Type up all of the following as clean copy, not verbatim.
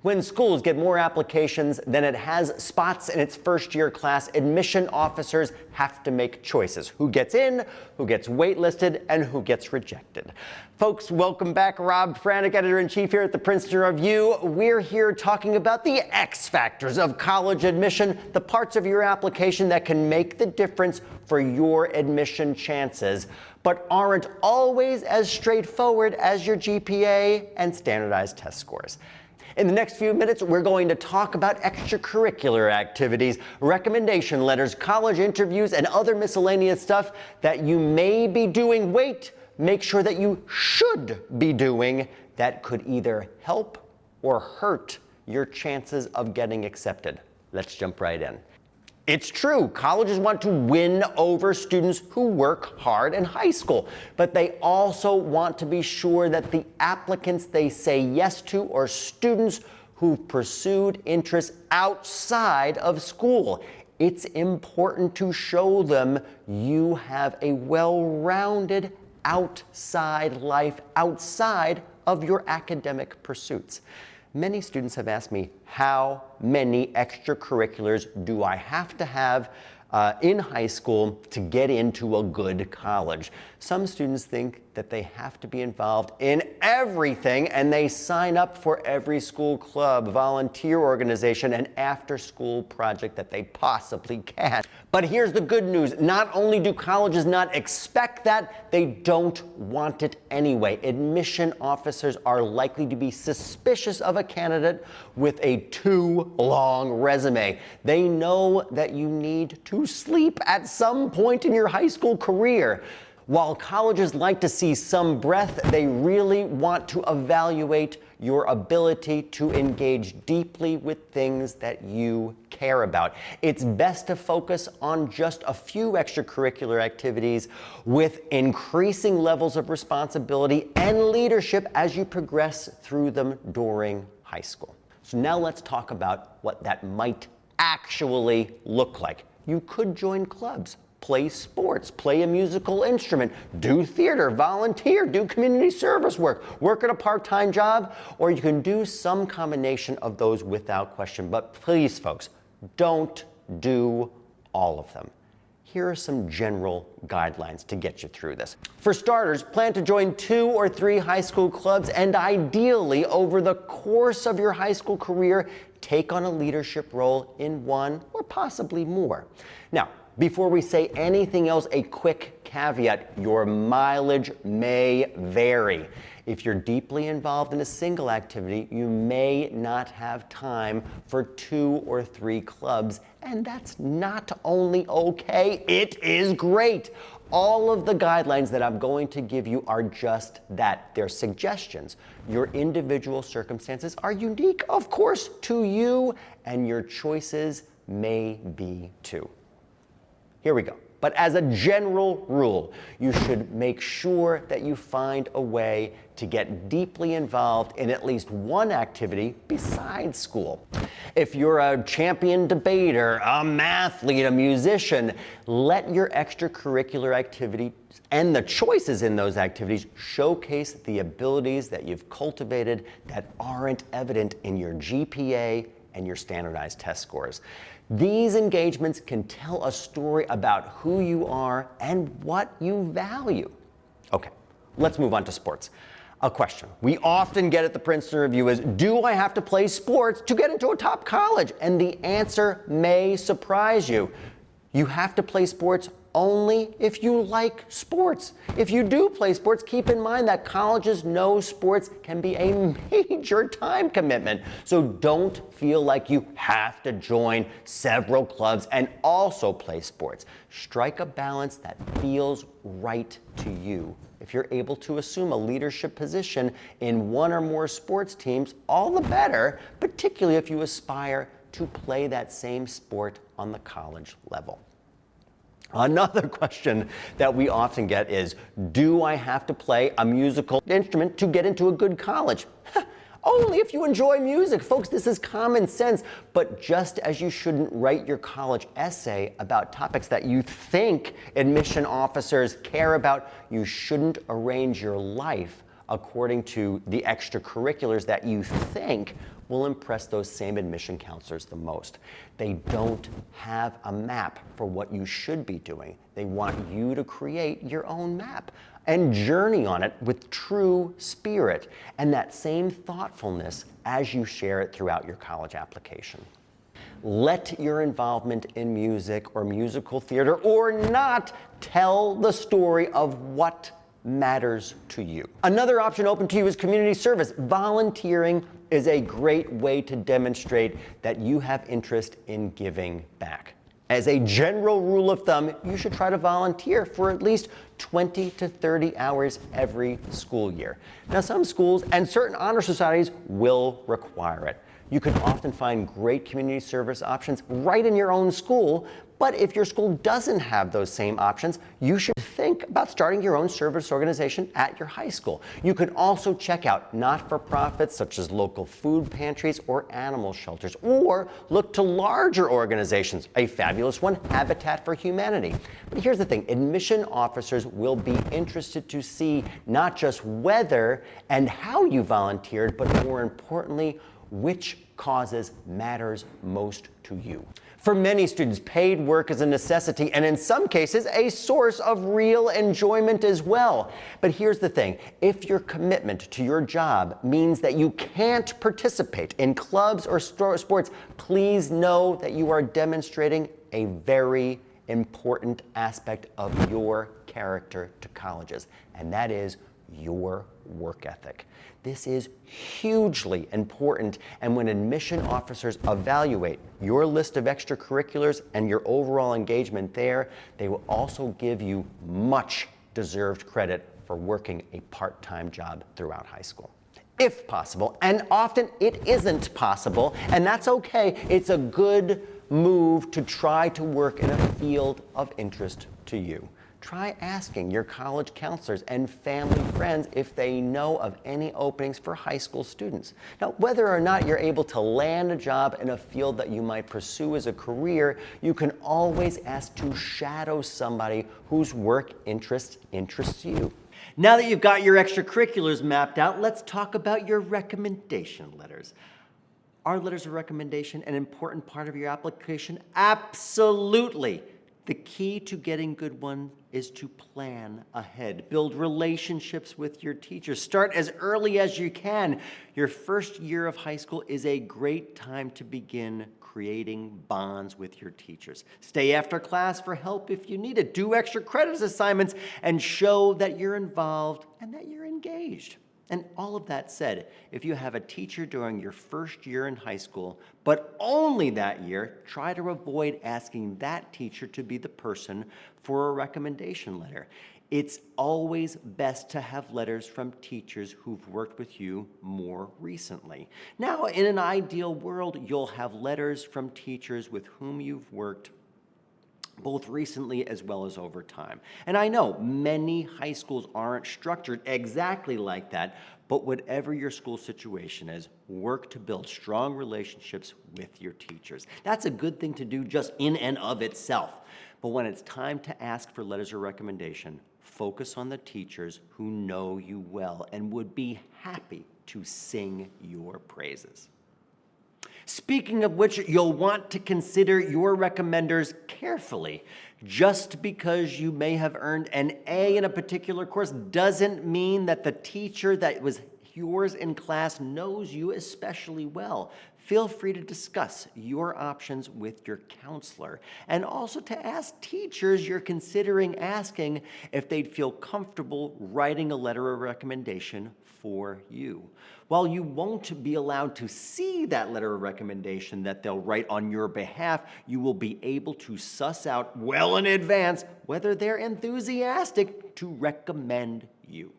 When schools get more applications than it has spots in its first-year class, admission officers have to make choices. Who gets in, who gets waitlisted, and who gets rejected. Folks, welcome back. Rob Franek, editor-in-chief here at the Princeton Review. We're here talking about the X factors of college admission, the parts of your application that can make the difference for your admission chances, but aren't always as straightforward as your GPA and standardized test scores. In the next few minutes, we're going to talk about extracurricular activities, recommendation letters, college interviews, and other miscellaneous stuff that you may be doing. Wait, make sure that you should be doing that could either help or hurt your chances of getting accepted. Let's jump right in. It's true, colleges want to win over students who work hard in high school, but they also want to be sure that the applicants they say yes to are students who've pursued interests outside of school. It's important to show them you have a well-rounded outside life outside of your academic pursuits. Many students have asked me, how many extracurriculars do I have to have in high school to get into a good college? Some students think that they have to be involved in everything, and they sign up for every school club, volunteer organization, and after-school project that they possibly can. But here's the good news. Not only do colleges not expect that, they don't want it anyway. Admission officers are likely to be suspicious of a candidate with a too long resume. They know that you need to sleep at some point in your high school career. While colleges like to see some breadth, they really want to evaluate your ability to engage deeply with things that you care about. It's best to focus on just a few extracurricular activities with increasing levels of responsibility and leadership as you progress through them during high school. So now let's talk about what that might actually look like. You could join clubs, play sports, play a musical instrument, do theater, volunteer, do community service work at a part-time job, or you can do some combination of those without question. But please, folks, don't do all of them. Here are some general guidelines to get you through this. For starters, plan to join 2 or 3 high school clubs, and ideally, over the course of your high school career, take on a leadership role in 1 or possibly more. Now, before we say anything else, a quick caveat: your mileage may vary. If you're deeply involved in a single activity, you may not have time for 2 or 3 clubs, and that's not only okay, it is great. All of the guidelines that I'm going to give you are just that. They're suggestions. Your individual circumstances are unique, of course, to you, and your choices may be too. Here we go. But as a general rule, you should make sure that you find a way to get deeply involved in at least one activity besides school. If you're a champion debater, a mathlete, a musician, let your extracurricular activities and the choices in those activities showcase the abilities that you've cultivated that aren't evident in your GPA and your standardized test scores. These engagements can tell a story about who you are and what you value. Okay, let's move on to sports. A question we often get at the Princeton Review is, do I have to play sports to get into a top college? And the answer may surprise you. You have to play sports only if you like sports. If you do play sports, keep in mind that colleges know sports can be a major time commitment. So don't feel like you have to join several clubs and also play sports. Strike a balance that feels right to you. If you're able to assume a leadership position in 1 or more sports teams, all the better, particularly if you aspire to play that same sport on the college level. Another question that we often get is, do I have to play a musical instrument to get into a good college? Only if you enjoy music. Folks, this is common sense. But just as you shouldn't write your college essay about topics that you think admission officers care about, you shouldn't arrange your life according to the extracurriculars that you think will impress those same admission counselors the most. They don't have a map for what you should be doing. They want you to create your own map and journey on it with true spirit and that same thoughtfulness as you share it throughout your college application. Let your involvement in music or musical theater or not tell the story of what matters to you. Another option open to you is community service. Volunteering is a great way to demonstrate that you have interest in giving back. As a general rule of thumb, you should try to volunteer for at least 20 to 30 hours every school year. Now, some schools and certain honor societies will require it. You can often find great community service options right in your own school, but if your school doesn't have those same options, you should think about starting your own service organization at your high school. You can also check out not-for-profits such as local food pantries or animal shelters, or look to larger organizations. A fabulous one, Habitat for Humanity. But here's the thing, admission officers will be interested to see not just whether and how you volunteered, but more importantly, which causes matters most to you. For many students, paid work is a necessity and in some cases a source of real enjoyment as well. But here's the thing, if your commitment to your job means that you can't participate in clubs or sports, please know that you are demonstrating a very important aspect of your character to colleges, and that is your work ethic. This is hugely important, and when admission officers evaluate your list of extracurriculars and your overall engagement there, they will also give you much deserved credit for working a part-time job throughout high school. If possible, and often it isn't possible, and that's okay, it's a good move to try to work in a field of interest to you. Try asking your college counselors and family friends if they know of any openings for high school students. Now, whether or not you're able to land a job in a field that you might pursue as a career, you can always ask to shadow somebody whose work interests you. Now that you've got your extracurriculars mapped out, let's talk about your recommendation letters. Are letters of recommendation an important part of your application? Absolutely. The key to getting good ones is to plan ahead. Build relationships with your teachers. Start as early as you can. Your first year of high school is a great time to begin creating bonds with your teachers. Stay after class for help if you need it. Do extra credits assignments and show that you're involved and that you're engaged. And all of that said, if you have a teacher during your first year in high school, but only that year, try to avoid asking that teacher to be the person for a recommendation letter. It's always best to have letters from teachers who've worked with you more recently. Now, in an ideal world, you'll have letters from teachers with whom you've worked both recently as well as over time. And I know many high schools aren't structured exactly like that, but whatever your school situation is, work to build strong relationships with your teachers. That's a good thing to do just in and of itself. But when it's time to ask for letters of recommendation, focus on the teachers who know you well and would be happy to sing your praises. Speaking of which, you'll want to consider your recommenders carefully. Just because you may have earned an A in a particular course doesn't mean that the teacher that was yours in class knows you especially well. Feel free to discuss your options with your counselor, and also to ask teachers you're considering asking if they'd feel comfortable writing a letter of recommendation for you. While you won't be allowed to see that letter of recommendation that they'll write on your behalf, you will be able to suss out well in advance whether they're enthusiastic to recommend you.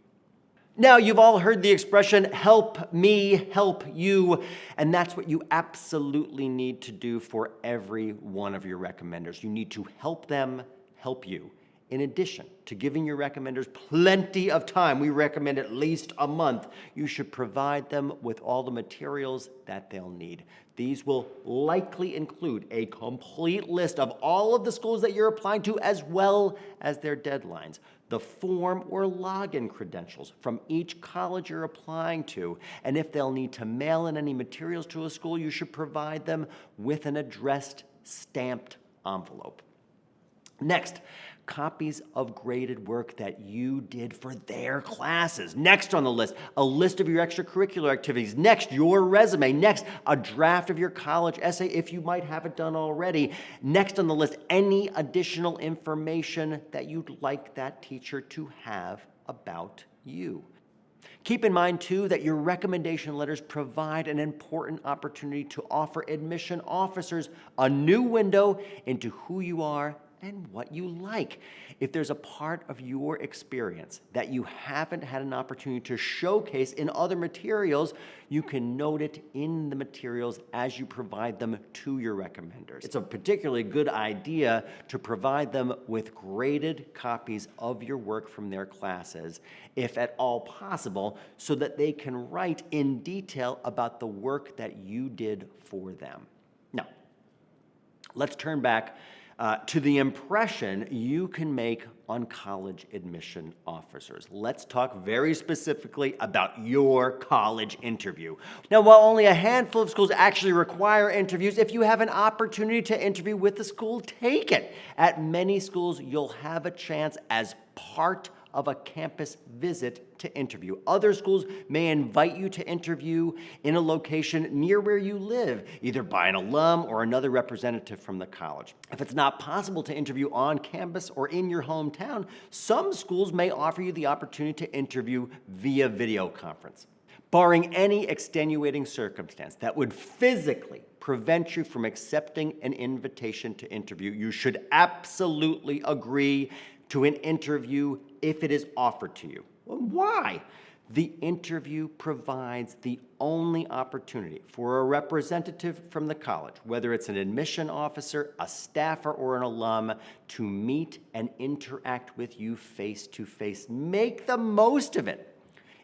Now, you've all heard the expression, help me, help you, and that's what you absolutely need to do for every one of your recommenders. You need to help them help you. In addition to giving your recommenders plenty of time, we recommend at least a month, you should provide them with all the materials that they'll need. These will likely include a complete list of all of the schools that you're applying to, as well as their deadlines, the form or login credentials from each college you're applying to, and if they'll need to mail in any materials to a school, you should provide them with an addressed, stamped envelope. Next, copies of graded work that you did for their classes. Next on the list, a list of your extracurricular activities. Next, your resume. Next, a draft of your college essay if you might have it done already. Next on the list, any additional information that you'd like that teacher to have about you. Keep in mind, too, that your recommendation letters provide an important opportunity to offer admission officers a new window into who you are and what you like. If there's a part of your experience that you haven't had an opportunity to showcase in other materials, you can note it in the materials as you provide them to your recommenders. It's a particularly good idea to provide them with graded copies of your work from their classes, if at all possible, so that they can write in detail about the work that you did for them. Now, let's turn back to the impression you can make on college admission officers. Let's talk very specifically about your college interview. Now, while only a handful of schools actually require interviews, if you have an opportunity to interview with the school, take it. At many schools, you'll have a chance as part of a campus visit to interview. Other schools may invite you to interview in a location near where you live, either by an alum or another representative from the college. If it's not possible to interview on campus or in your hometown, some schools may offer you the opportunity to interview via video conference. Barring any extenuating circumstance that would physically prevent you from accepting an invitation to interview, you should absolutely agree to an interview if it is offered to you. Well, why? The interview provides the only opportunity for a representative from the college, whether it's an admission officer, a staffer, or an alum, to meet and interact with you face to face. Make the most of it.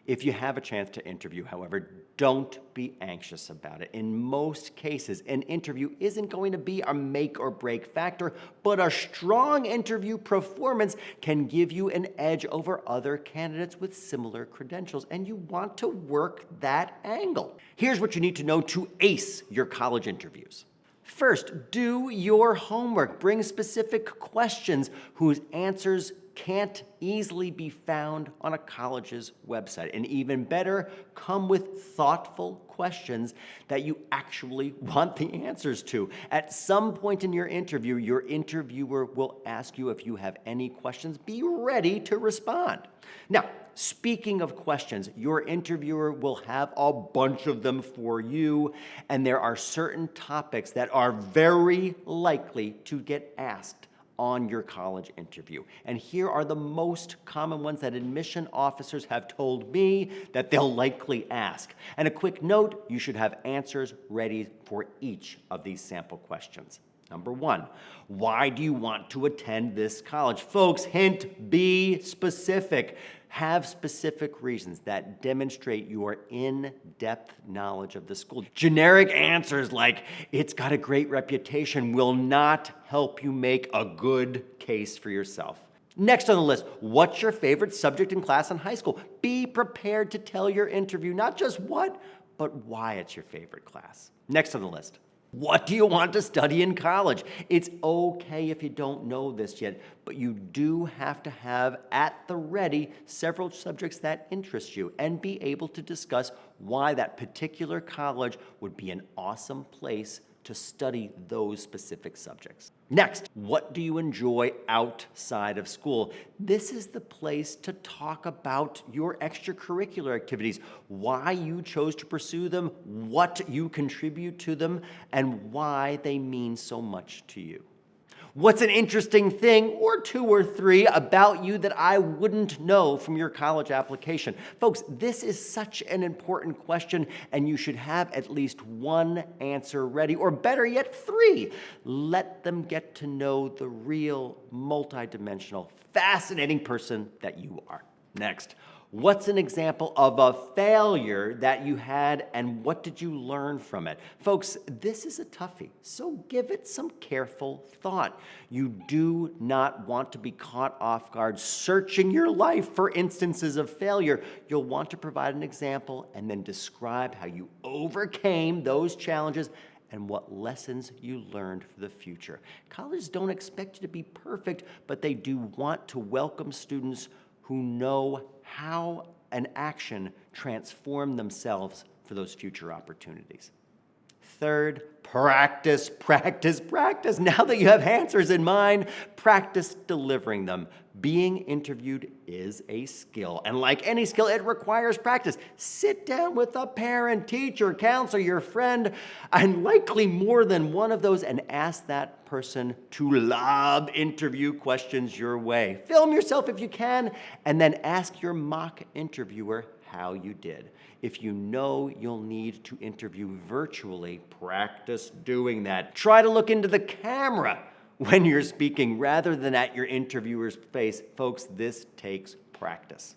If you have a chance to interview, however, don't be anxious about it. In most cases, an interview isn't going to be a make or break factor, but a strong interview performance can give you an edge over other candidates with similar credentials, and you want to work that angle. Here's what you need to know to ace your college interviews. First, do your homework. Bring specific questions whose answers can't easily be found on a college's website. And even better, come with thoughtful questions that you actually want the answers to. At some point in your interview, your interviewer will ask you if you have any questions. Be ready to respond. Now, speaking of questions, your interviewer will have a bunch of them for you, and there are certain topics that are very likely to get asked on your college interview. And here are the most common ones that admission officers have told me that they'll likely ask. And a quick note, you should have answers ready for each of these sample questions. Number one, why do you want to attend this college? Folks, hint, be specific. Have specific reasons that demonstrate your in-depth knowledge of the school. Generic answers like, it's got a great reputation, will not help you make a good case for yourself. Next on the list, what's your favorite subject in class in high school? Be prepared to tell your interview not just what, but why it's your favorite class. Next on the list, what do you want to study in college? It's okay if you don't know this yet, but you do have to have at the ready several subjects that interest you and be able to discuss why that particular college would be an awesome place to study those specific subjects. Next, what do you enjoy outside of school? This is the place to talk about your extracurricular activities, why you chose to pursue them, what you contribute to them, and why they mean so much to you. What's an interesting thing, or two or three, about you that I wouldn't know from your college application? Folks, this is such an important question, and you should have at least one answer ready, or better yet, three. Let them get to know the real, multidimensional, fascinating person that you are. Next. What's an example of a failure that you had, and what did you learn from it? Folks, this is a toughie, so give it some careful thought. You do not want to be caught off guard searching your life for instances of failure. You'll want to provide an example and then describe how you overcame those challenges and what lessons you learned for the future. Colleges don't expect you to be perfect, but they do want to welcome students who know how an action transformed themselves for those future opportunities. Third, practice, practice, practice. Now that you have answers in mind, practice delivering them. Being interviewed is a skill, and like any skill, it requires practice. Sit down with a parent, teacher, counselor, your friend, and likely more than one of those, and ask that person to lob interview questions your way. Film yourself if you can, and then ask your mock interviewer how you did. If you know you'll need to interview virtually, practice doing that. Try to look into the camera when you're speaking rather than at your interviewer's face. Folks, this takes practice.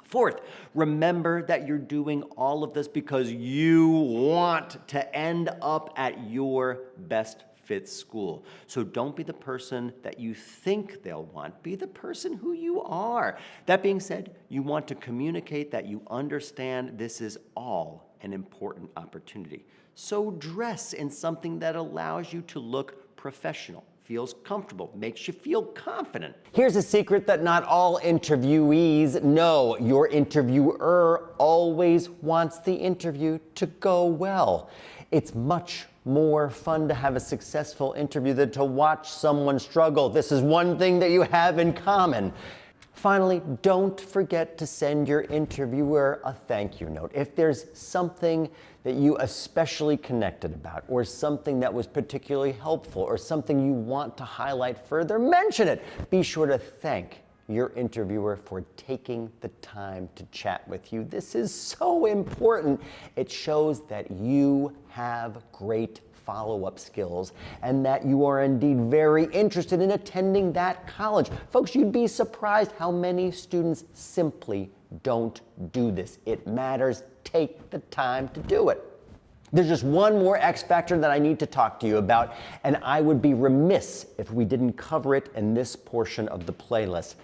Fourth, remember that you're doing all of this because you want to end up at your best fit school. So don't be the person that you think they'll want. Be the person who you are. That being said, you want to communicate that you understand this is all an important opportunity. So dress in something that allows you to look professional, feels comfortable, makes you feel confident. Here's a secret that not all interviewees know. Your interviewer always wants the interview to go well. It's much more fun to have a successful interview than to watch someone struggle. This is one thing that you have in common. Finally, don't forget to send your interviewer a thank you note. If there's something that you especially connected about, or something that was particularly helpful, or something you want to highlight further, mention it. Be sure to thank your interviewer for taking the time to chat with you. This is so important. It shows that you have great follow-up skills and that you are indeed very interested in attending that college. Folks, you'd be surprised how many students simply don't do this. It matters. Take the time to do it. There's just one more X factor that I need to talk to you about, and I would be remiss if we didn't cover it in this portion of the playlist.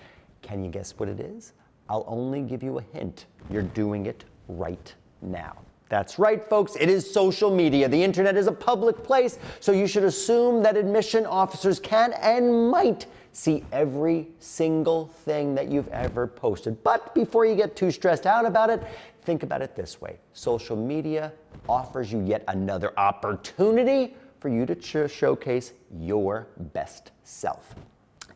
Can you guess what it is? I'll only give you a hint. You're doing it right now. That's right, folks. It is social media. The internet is a public place, so you should assume that admission officers can and might see every single thing that you've ever posted. But before you get too stressed out about it, think about it this way. Social media offers you yet another opportunity for you to showcase your best self.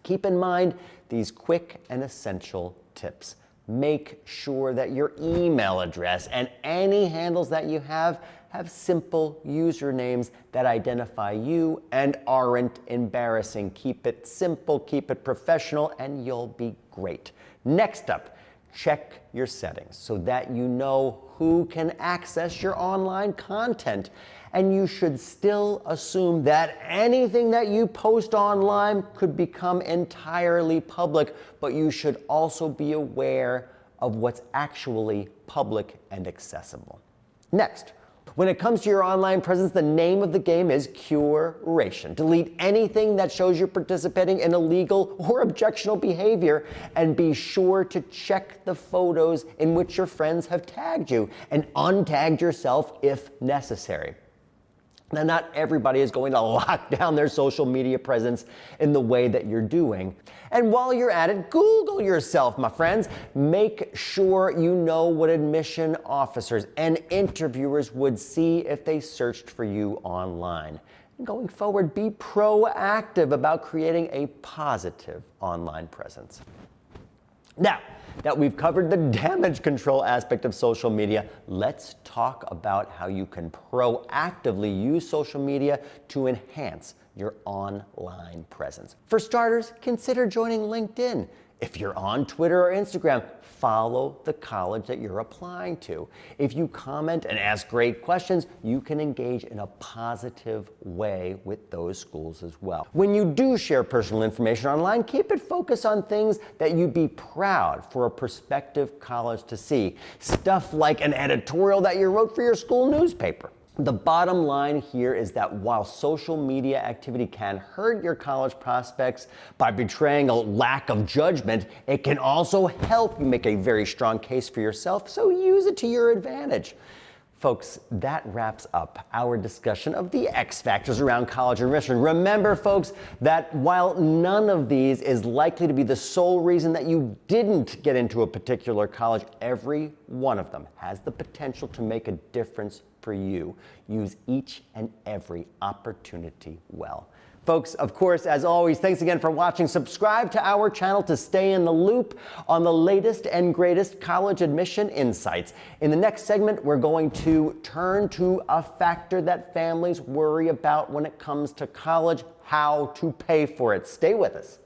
Keep in mind these quick and essential tips. Make sure that your email address and any handles that you have simple usernames that identify you and aren't embarrassing. Keep it simple, keep it professional, and you'll be great. Next up, check your settings so that you know who can access your online content. And you should still assume that anything that you post online could become entirely public, but you should also be aware of what's actually public and accessible. Next, when it comes to your online presence, the name of the game is curation. Delete anything that shows you're participating in illegal or objectionable behavior, and be sure to check the photos in which your friends have tagged you and untag yourself if necessary. Now, not everybody is going to lock down their social media presence in the way that you're doing. And while you're at it, Google yourself, my friends. Make sure you know what admission officers and interviewers would see if they searched for you online. And going forward, be proactive about creating a positive online presence. Now, that we've covered the damage control aspect of social media, let's talk about how you can proactively use social media to enhance your online presence. For starters, consider joining LinkedIn. If you're on Twitter or Instagram, follow the college that you're applying to. If you comment and ask great questions, you can engage in a positive way with those schools as well. When you do share personal information online, keep it focused on things that you'd be proud for a prospective college to see. Stuff like an editorial that you wrote for your school newspaper. The bottom line here is that while social media activity can hurt your college prospects by betraying a lack of judgment, it can also help you make a very strong case for yourself, so use it to your advantage. Folks, that wraps up our discussion of the X factors around college admission. Remember, folks, that while none of these is likely to be the sole reason that you didn't get into a particular college, every one of them has the potential to make a difference for you. Use each and every opportunity well. Folks, of course, as always, thanks again for watching. Subscribe to our channel to stay in the loop on the latest and greatest college admission insights. In the next segment, we're going to turn to a factor that families worry about when it comes to college: how to pay for it. Stay with us.